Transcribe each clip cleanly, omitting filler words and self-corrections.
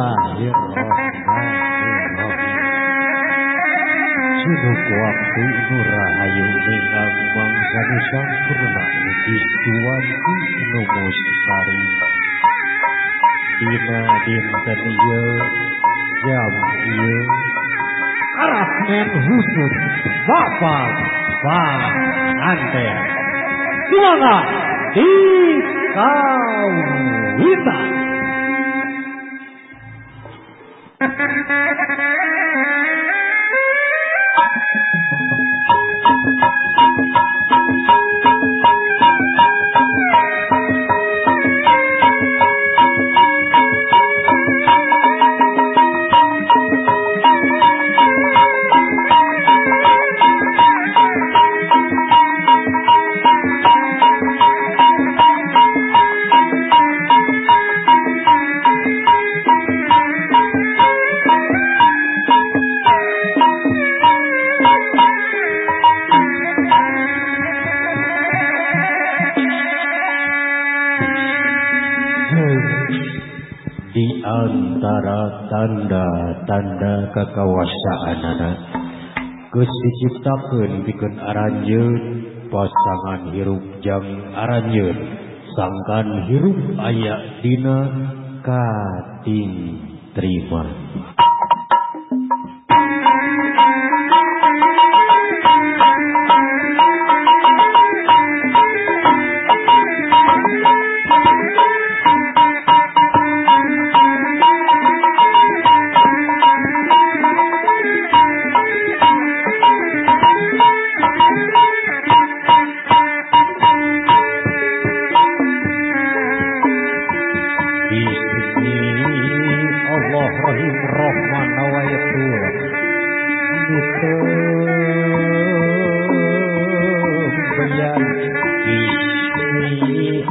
Bismillahirrahmanirrahim. Sunuh waktu nurahayu mengang mangsani sampurna distuanti numusari. Dina dinten ieu jam ieu arasmen husud bapak panganten. Semoga dikawinkan. Antara tanda-tanda kekawasaanana geus diciptakeun pikeun aranjeun pasangan hirup jang aranjeun sangkan hirup aya dina kating terima.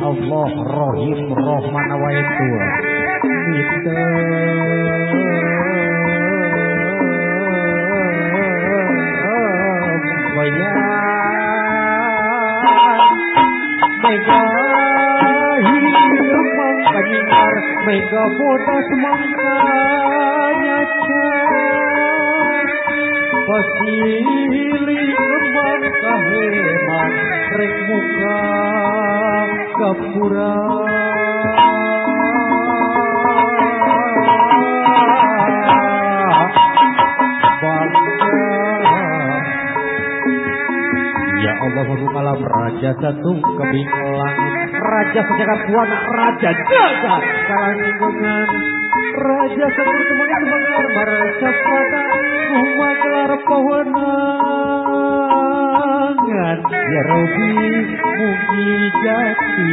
Allah Rahim Rahman await tua mega hidup mangkanyar mega bodas mangkanya pasili kembang kaheman rek muka kapura bangga ya Allah huruf alam raja satu kebing langit raja sejagat buana raja jagat kalangkungan raja seperti temangan marasa pada umat gelar pawanangan ya Robi mugi jati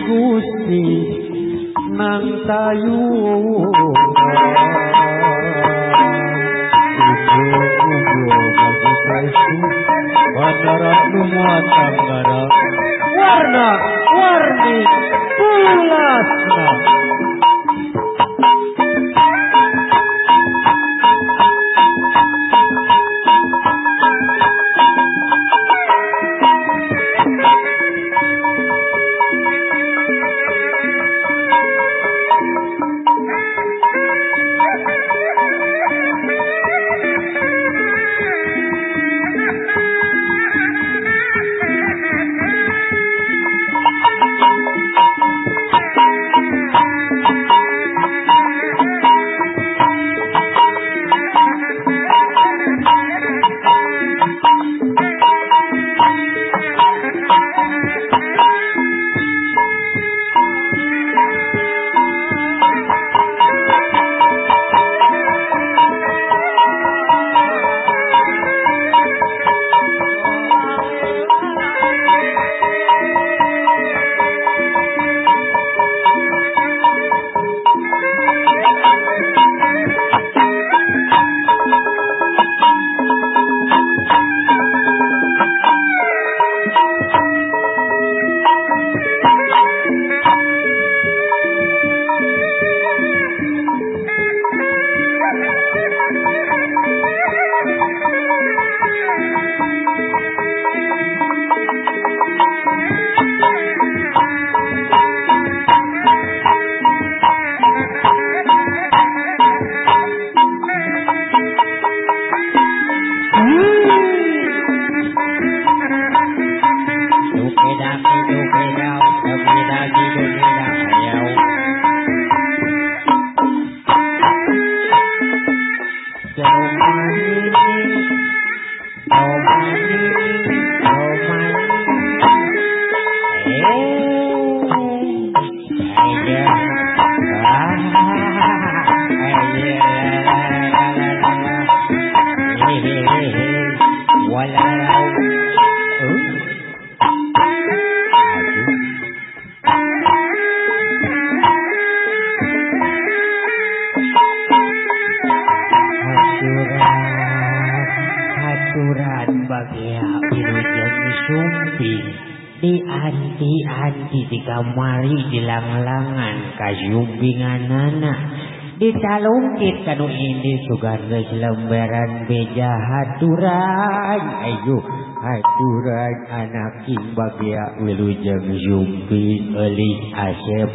Gusti nang tayung warna-warni pulasna Kamari dilang-langan kayumbinganana ditalungkit kanu ini sugardes lembaran beja haturan ayo haturan anak bagia wilujeng Jumpi Elis Asep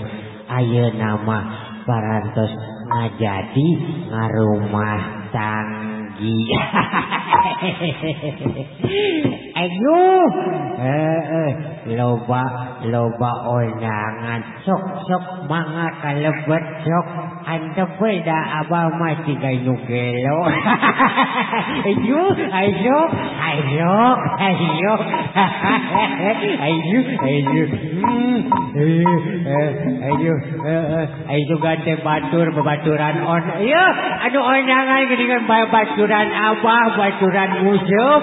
ayeuna nama parantos ngajadi ngarumah tanggi ayo loba onangan sok mangga kalebet sok antep beda abah mah tiga nugelo ayo ayo gante batur babaturan on ayo anu onangan geuningan baturan abah baturan musuh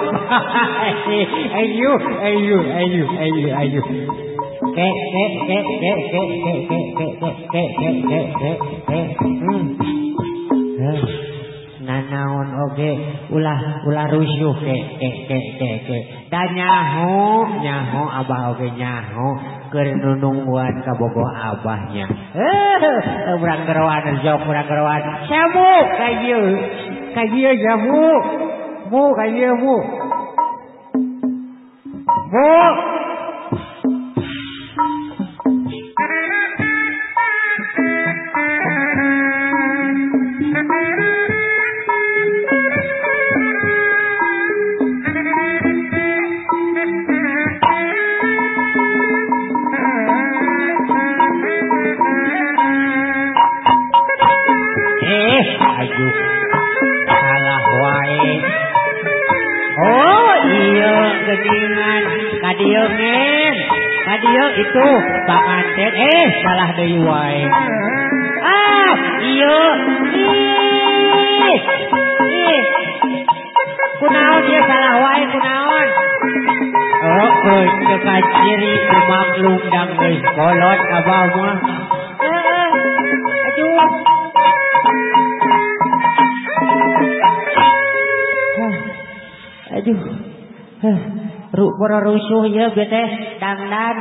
ayo nanaon oge ulah rusuh dan nyaho abah oge nyaho keur nunungguan ka bogoh abahnya urang gerawan jok urang gerawan samu kajieu jamu bu kajieu bu Kadieu itu panganten salah deui wae. Ieu. Kunaon dia salah wae kunaon? Teu kaciri maklum dang geus kolot ka bawah mah. Aduh. Para rusuh ya teh dangdan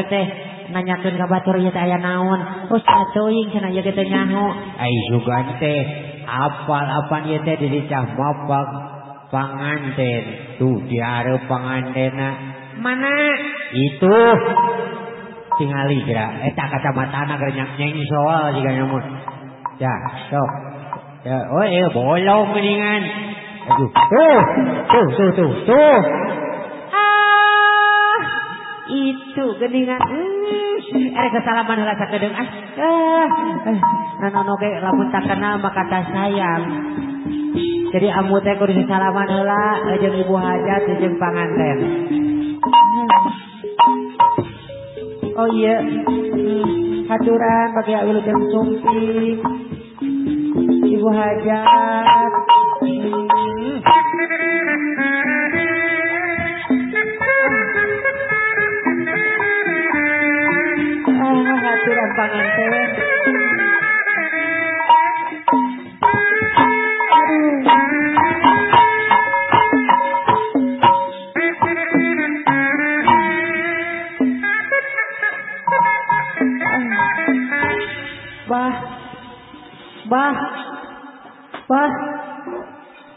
teh nanyakeun ka batur ieu teh aya naon ustaz teuing cenah ieu teh nyaho ai juga teh apal-apal ieu teh di cah mapag panganten tuh diareup pangantena mana itu tingali geura eta kacamatana keur nyeng soal jiga nyamun ya sok ya bolong geuningan aduh tuh itu geuningan kesalaman heula sakedeung nanono ge lamun tak kenal maka tak sayang jadi amu teh kudu salaman heula jeung ibu hajat jeung panganten oh iya haturan bagi wilujeng Jumpi ibu hajat haturan panganten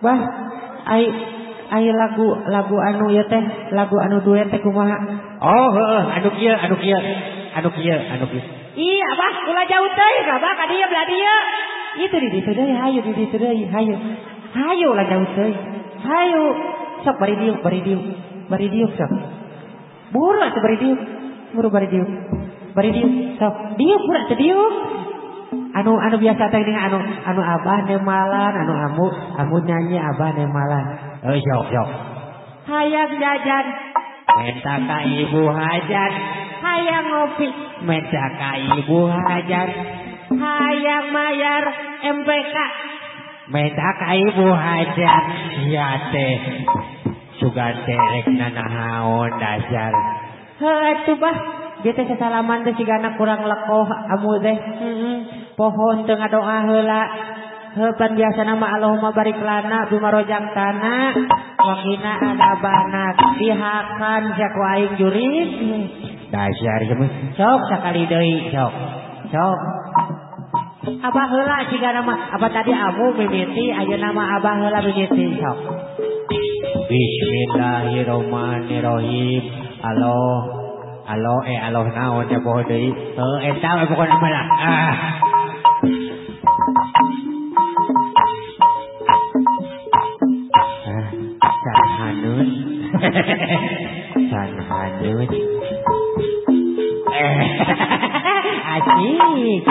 Bah ai lagu anu ya teh lagu anu duet teh kumaha anu kieu iya bah ulah jauh teuing bah ka dieu belah dieu itu di ditu deui hayu di ditu deui hayu ulah jauh teuing hayu sok bari diuk sok buru atuh bari diuk Muru bari diuk. Sok diuk pura teu diuk. Anu biasa teh dengan anu abah nemalan, anu amu nyanyi abah nemalan. Sok. Hayang jajan. Minta ka ibu hajat. Hayang ngopi. Minta ka ibu hajat. Hayang mayar MPK. Minta ka ibu hajat. Ya teh. Sugan terek nanahaon dasar. Atuh bah. Dia teh sasalaman teh sigana kurang lekoh amu teh. Pohon teu ngadoa heula. Pan biasana mah Allahumma barik lana bima rojang tanah wa qina adzabannar. Dihakan jak aing juris. Dasar geus. Sok sakali deui sok. Abah heula sigana mah apa tadi amu mimiti ayeuna mah abah heula mimiti sok. Bismillahirrahmanirrahim. Allah naon ya poho deui. Eta we pokona mah lah. Sanhanut. Asik.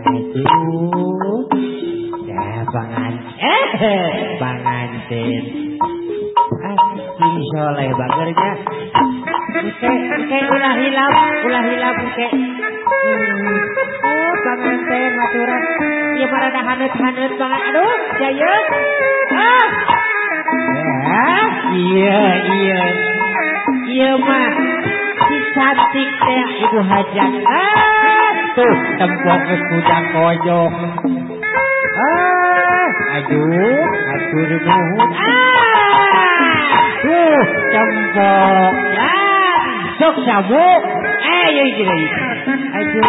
Aduh. Ya panganten. Asik soleh bagernya. Oke, ulah hilap oke. Panganten aturan. Ieu parada haneut banget. Aduh, jayeuk. Iya mah si cantik teh ibu hajat. Tuh tempok kudang kojok. Aduh nuhun. Tuh tempok. Sok sabuk. Yuk gini. Aduh.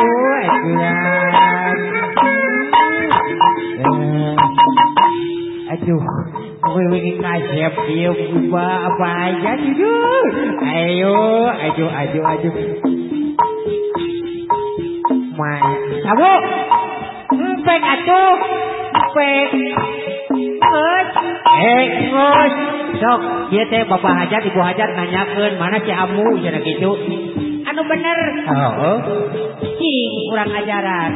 Wih kasep dia buka apa aja tidur. Ayo. Mai, kamu empek atuh, empek. Ngos. Sok, dia teh bapak hajat, ibu hajat nanyakeun mana si amu cenah kitu. Anu bener. Heeh. Cing kurang ajaran.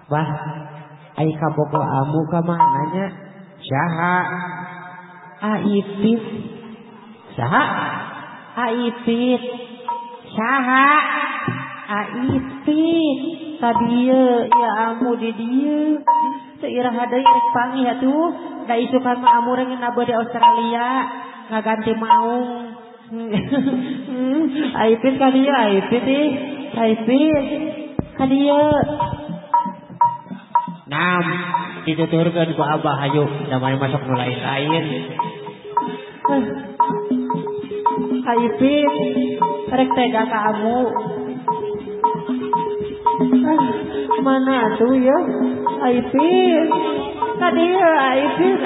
Bah, ai kabogo amu ka mananya? Saha? Aipit. Saha? Aipit. Saha? Aipit. Tadieu ya amu di dieu. Seirah deui rek panggih atuh. Da isukan mah amu rek nabeu di Australia ngaganti maung. Aipit ka dieu, aipit ih. Aipit. Ka dieu. Nam, dituturkan ku abah ayo, namanya masuk lain. Aipit, rek tega kamu. Mana tuh ya, Aipit? Tadi ya Aipit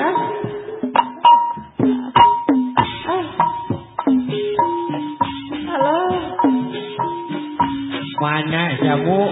Halo. Mana kamu?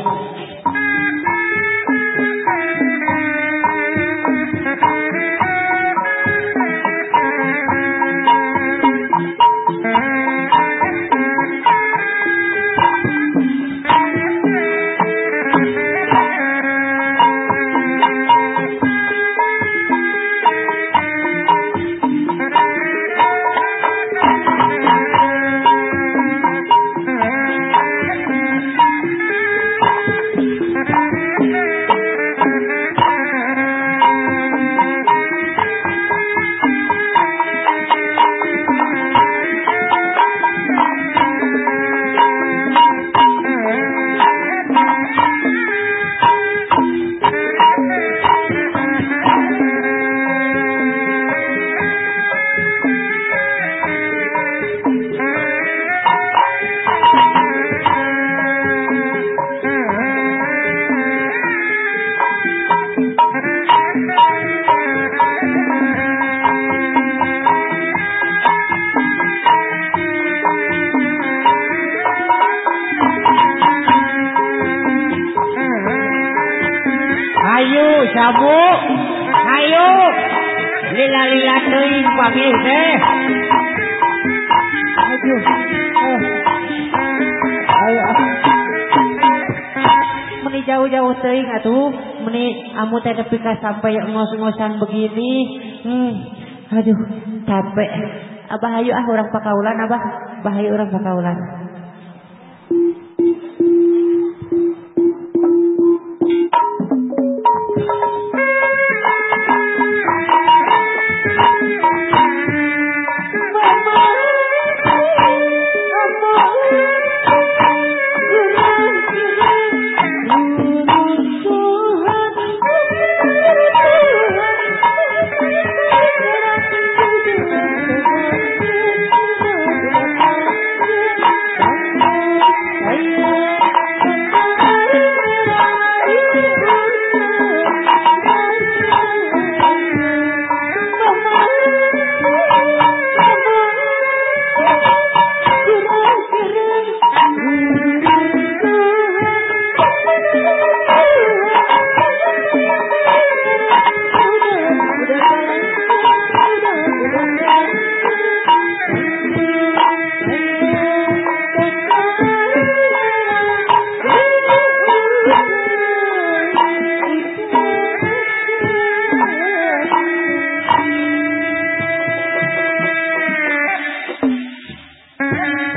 sabu. Ayo. Lila-lila teuing panggil teh. Aduh. Ayo. Meni jauh-jauh teuing atuh. Meni amu teh nepi ka sampai ngos-ngosan begini. Aduh, capek. Abah hayu urang pakaulan Abah. Bahayu urang pakaulan.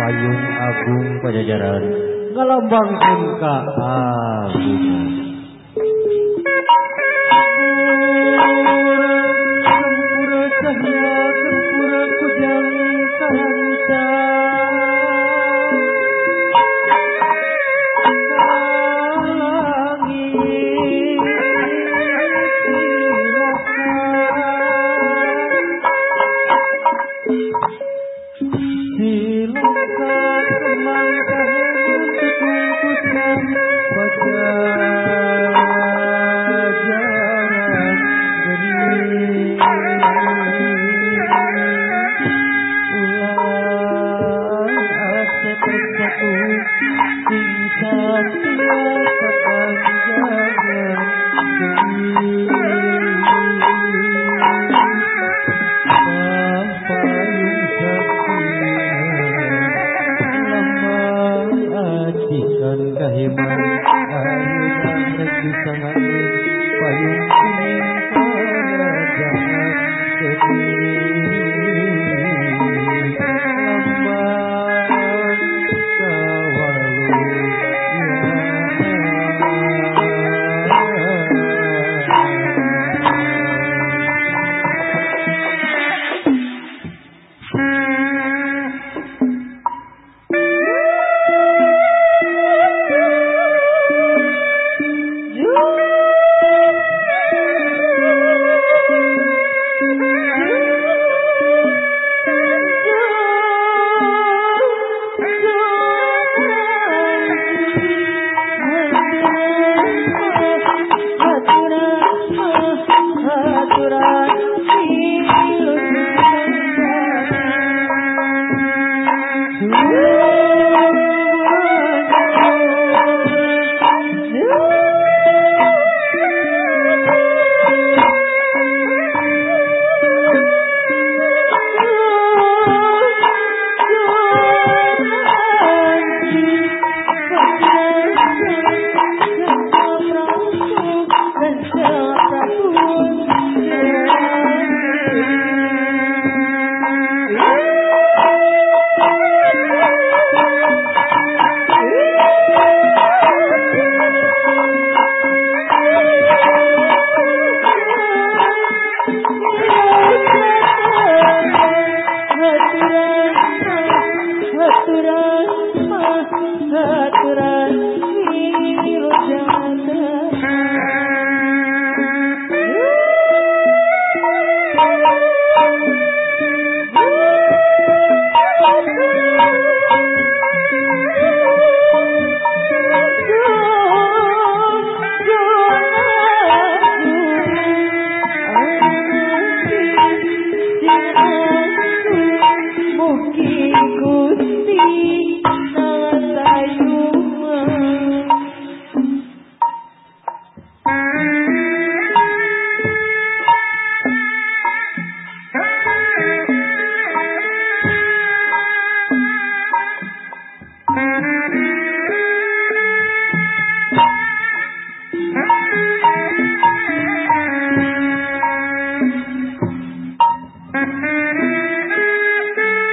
Payung Agung Pajajaran ngelambangkeun ka agung. Tempura cahya tempura kujang kahanta.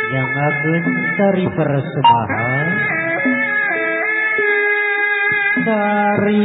Jangakeun sari persembahan sari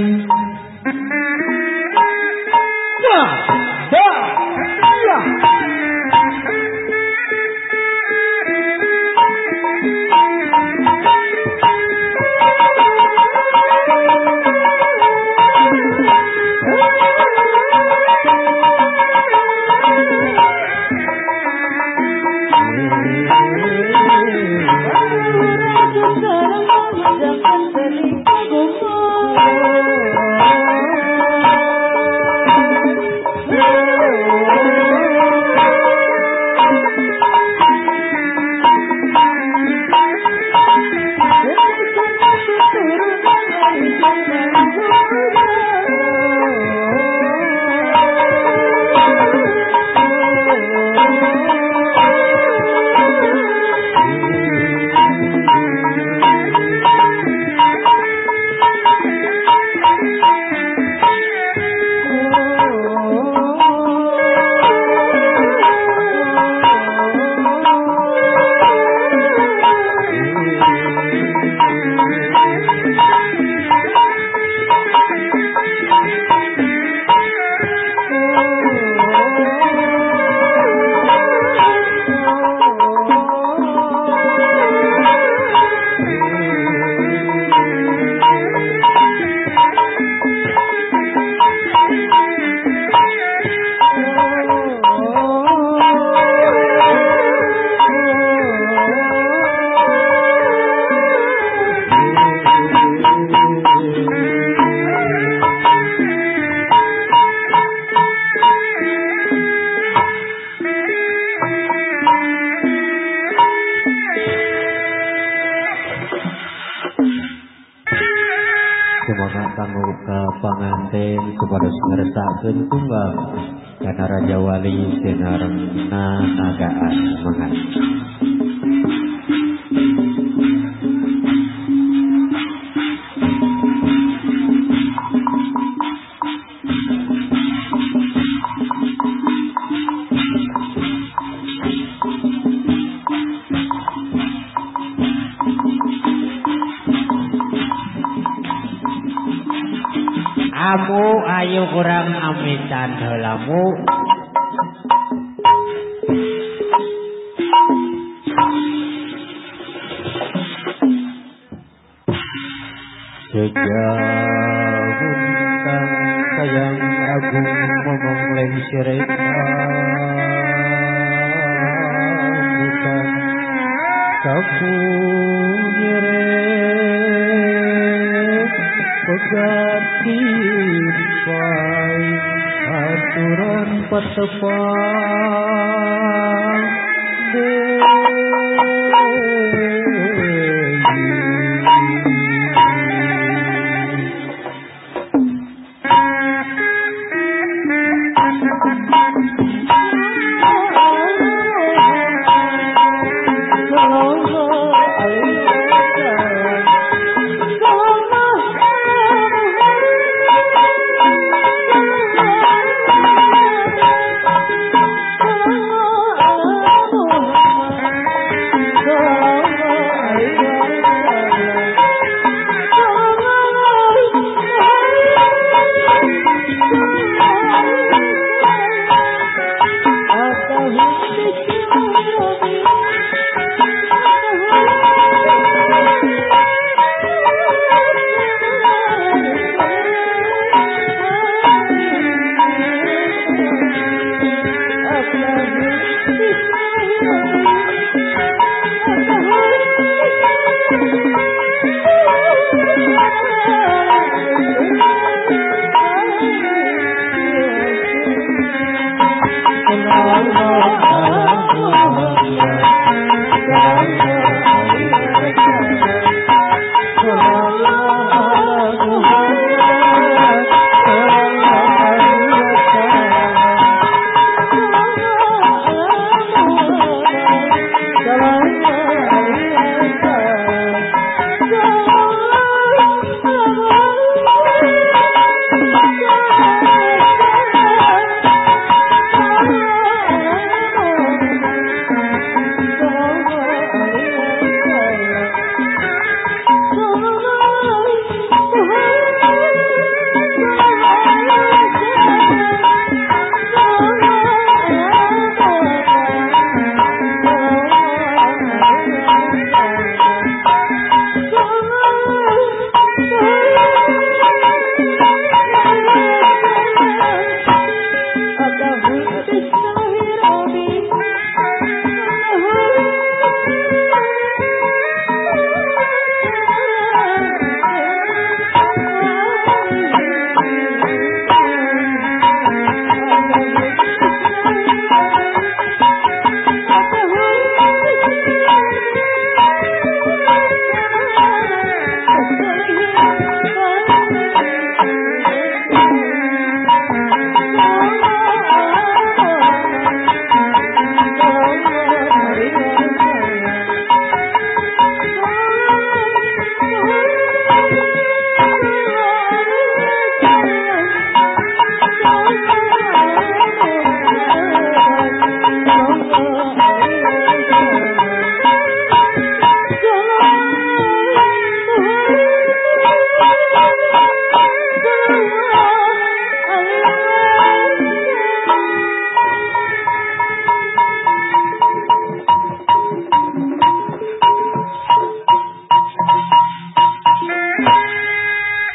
semangat kanggo ka panganten supados ngersakakeun tunggal kana Raja Wali sinarengna nagaan mangan. Amu ayo kurang amitan helamu. Sejauh kang sayang agung ngomong lengserek bukan sapu nyerek pegati pai aturan patepang